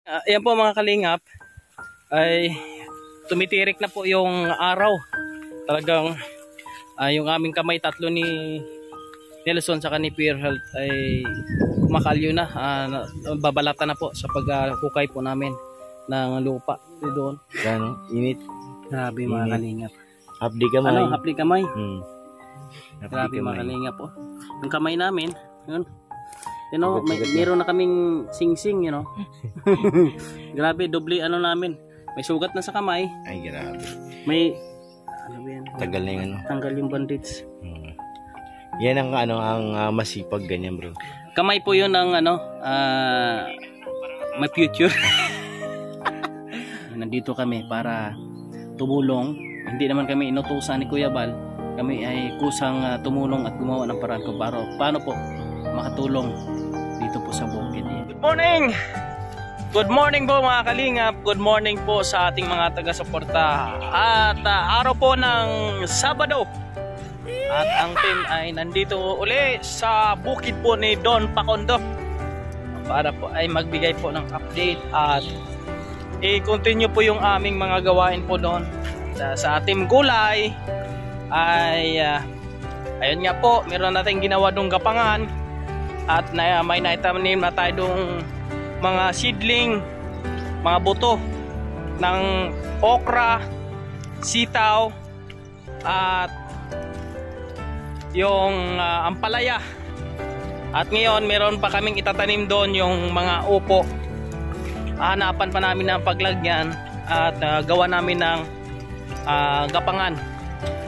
Ayan po mga kalingap, ay tumitirik na po yung araw. Talagang yung aming kamay tatlo ni Nelson sa ni Pure Health ay kumakalyo na. Babalatan na po sa paghukay po namin ng lupa doon. Gano? Init. Grabe mga kalingap. Hapdi kamay. Ano? Hapdi kamay. Hapdi Grabe mga kamay. kalingap po. Yung kamay namin, yun. You know, meron na kaming sing-sing, you know. Grabe, doble ano namin. May sugat na sa kamay. Ay, grabe. May ano ba yan? Tagal na yung ano. Tanggal yung bandage. Yan ang ang masipag ganyan, bro. Kamay po 'yun ng ano, may future. Nandito kami para tumulong. Hindi naman kami inutusan ni Kuya Bal. Kami ay kusang tumulong at gumawa ng paraan kung paano po makatulong dito po sa bukid. Good morning! Good morning po mga kalingap. Good morning po sa ating mga taga-suporta. At araw po ng Sabado. At ang team ay nandito uli sa bukid po ni Don Pacondo para po ay magbigay po ng update at i-continue po yung aming mga gawain po doon. Sa ating gulay ay ayun nga po, meron natin ginawa doong gapangan at may naitanim na tayo doong mga seedling, mga buto ng okra, sitaw at yung ampalaya. At ngayon meron pa kaming itatanim doon yung mga upo. Hanapan pa namin ng paglagyan at gawa namin ng gapangan.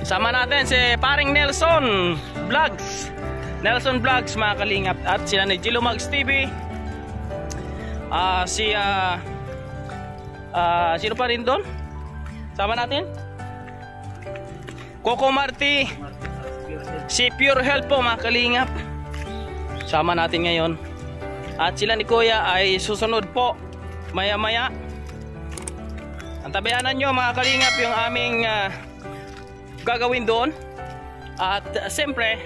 Sama natin si paring Nelson Vlogs. Nelson Vlogs mga kalingap. At sila ni Jilo Mags TV. Sino pa rin doon? Sama natin Coco Marti, si Pure Health po mga kalingap. Sama natin ngayon. At sila ni Kuya ay susunod po maya maya. Antabayanan nyo mga kalingap yung aming gagawin doon. At siyempre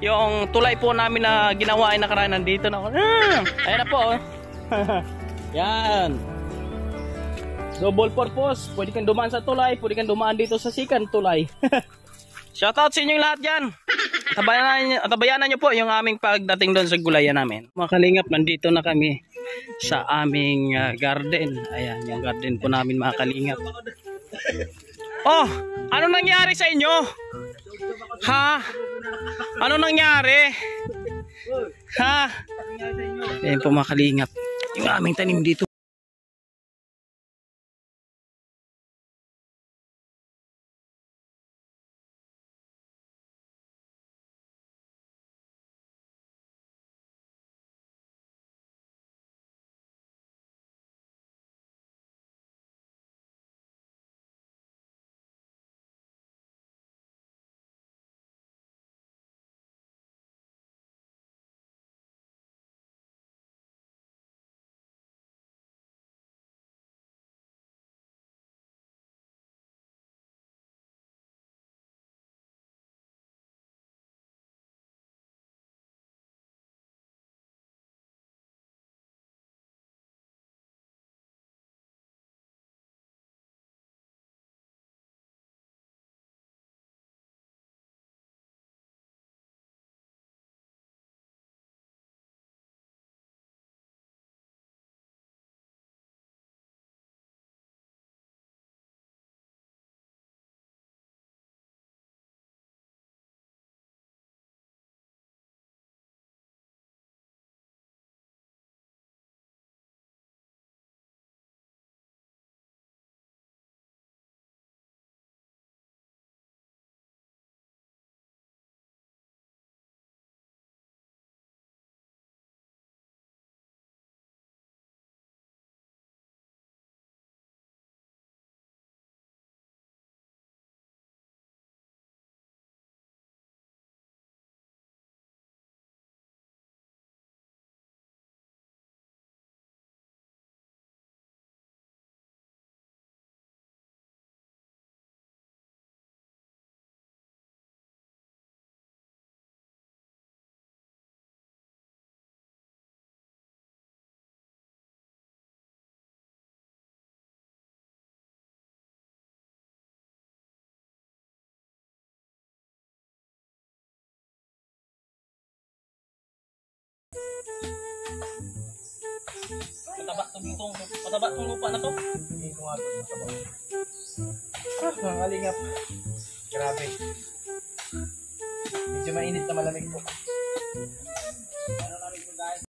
yung tulay po namin na ginawa ay nakaraan nandito na. Ayan na po. Yan. Double purpose. Pwede kang dumaan sa tulay, pwede kang dumaan dito sa sikan tulay. Shoutout sa inyong lahat dyan. Tabayanan nyo po yung aming pagdating doon sa gulayan namin. Mga kalingap, nandito na kami sa aming garden. Ayan, yung garden po namin mga kalingap. Oh, ano nangyari sa inyo? Ha? Ano nangyari? Ha? Ayan po mga kalingap. Yung aming tanim dito. Mataba tong lupa na to. Hindi ko nga ito mataba. Mga kalingap. Grabe. Medyo mainit na malamig po. Ano namin po guys?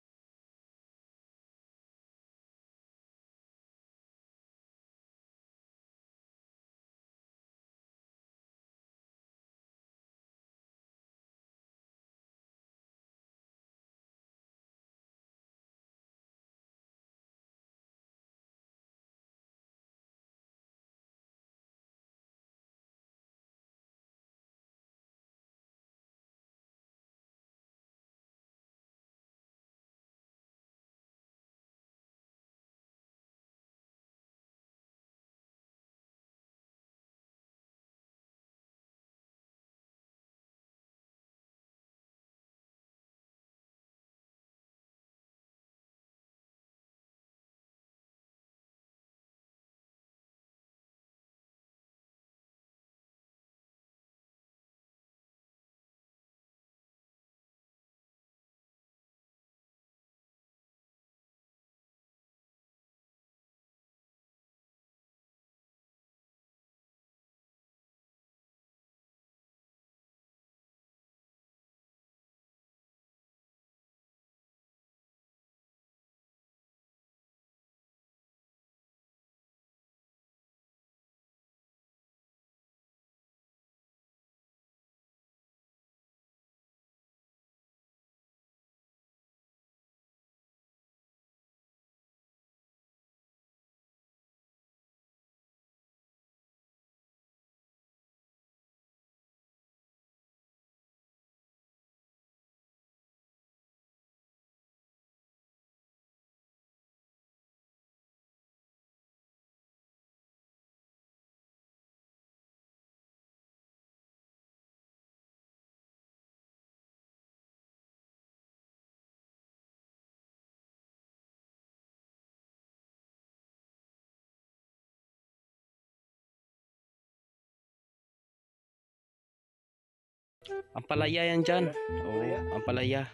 Ang palaya yan dyan. Oo, ang palaya.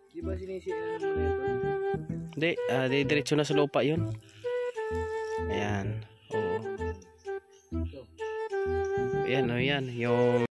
Di ba sinisiyan mo na ito? Hindi, diretso na sa lupa yun. Ayan. Oo. Ayan, o yan. Yung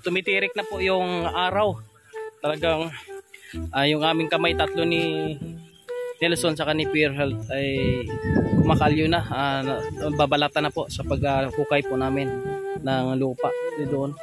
Tumitirik na po yung araw. Talagang yung aming kamay tatlo ni Nelson sa ni Pure Health ay kumakalyo na. Babalatan na po sa paghukay po namin ng lupa doon.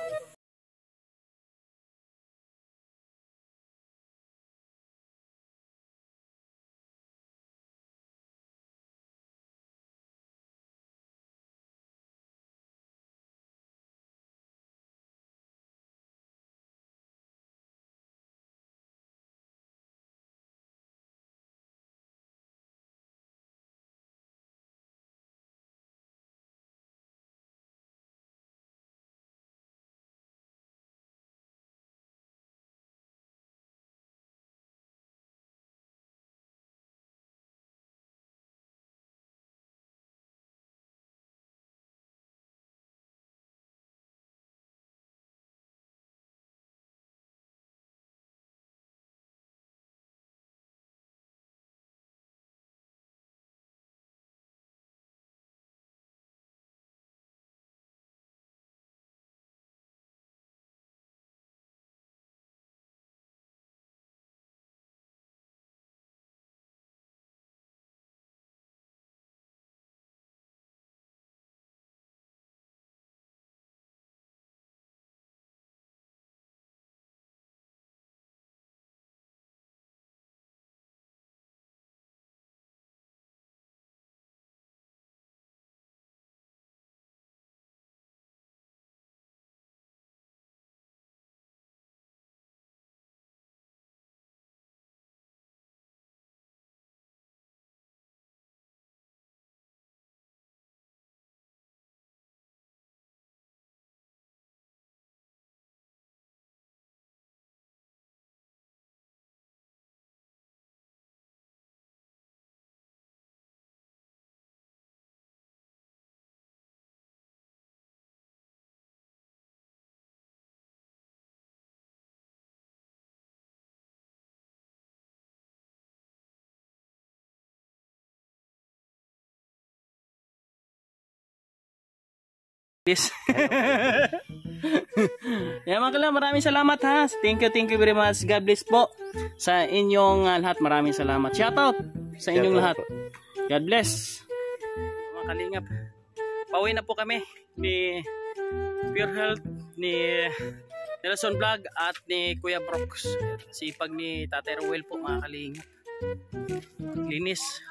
Yes. Yan mga kaibigan, maraming salamat ha. Thank you very much. God bless po sa inyong lahat. Maraming salamat. Shoutout sa inyong lahat. God bless. Mga kalingap, pauwi na po kami ni Pure Health, ni Nelson Vlog at ni Kuya Brooks. Sipag ni Tatay Rowell po mga kalingap. Linis.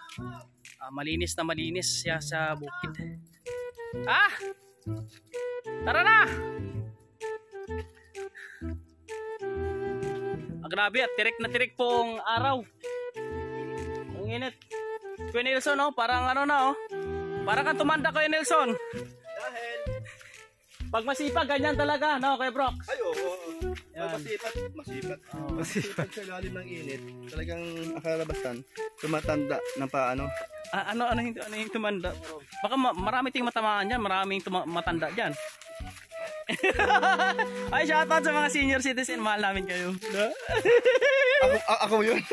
Malinis na malinis siya sa bukid. Tara na! Grabe at tirik na tirik pong araw. Ang init. Kuya Nelson, oh, parang ano na, oh. Parang kang tumanda, Kuya Nelson. Dahil pag masipag, ganyan talaga, no, Kuya Brock? ay, oo. Yan. Masipat. Masipag sa lalim ng init. Talagang akalabasan, tumatanda ng paano. Ano yung tumanda? Baka marami ting matamaan dyan, maraming matanda dyan. Ay, shoutout sa mga senior citizen, mahal namin kayo. Ako yun.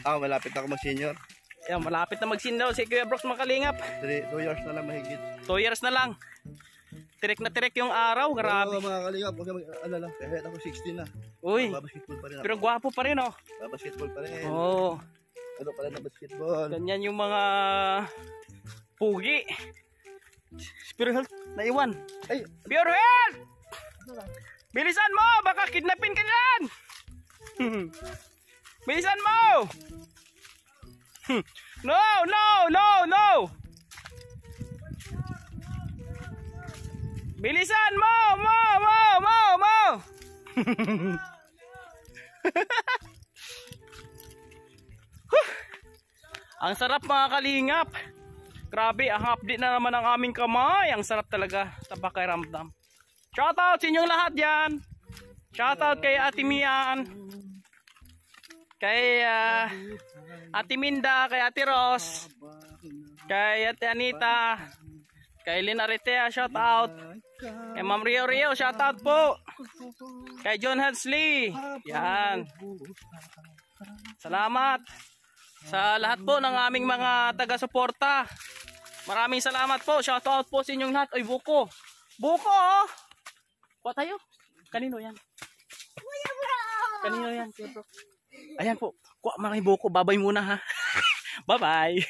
Malapit ako mag-senior. Yan, malapit na mag-senior si Kuya Brooks makalingap. 2 years na lang mahigit. 2 years na lang. Tirik na tirik yung araw, grabe. Oo, mga kalingap, huwag ka mag-alala. Kahit ako 16 na. Uy, Babasketball pa rin ako. pero gwapo pa rin, oh. Babasketball pa rin. Oo. Ano pala na basketball? Ganyan yung mga pugi. Pure Health, naiwan. Ay, Pure Health! Bilisan mo! Baka kidnapin ka dyan! Bilisan mo! No! Bilisan mo! Mo! Ang sarap mga kalingap. Grabe, ang update na naman ang aming kamay. Ang sarap talaga sa pakiramdam. Shoutout sa inyong lahat yan. Shoutout kay Ate Mian, kay Ate Minda, kay Ate Ros, kay Ate Anita, kay Lynn Aritea, shoutout. Kay Ma'am Rio, shoutout po. Kay John Hensley. Yan. Salamat sa lahat po ng aming mga taga-suporta. Maraming salamat po. Shoutout po sa inyong lahat. Ay, buko. Buko oh! Kuha tayo. Kanino yan? Kanino yan? Kuya bro? Ayan po. Kuha maraming buko. Babay muna ha. Bye-bye.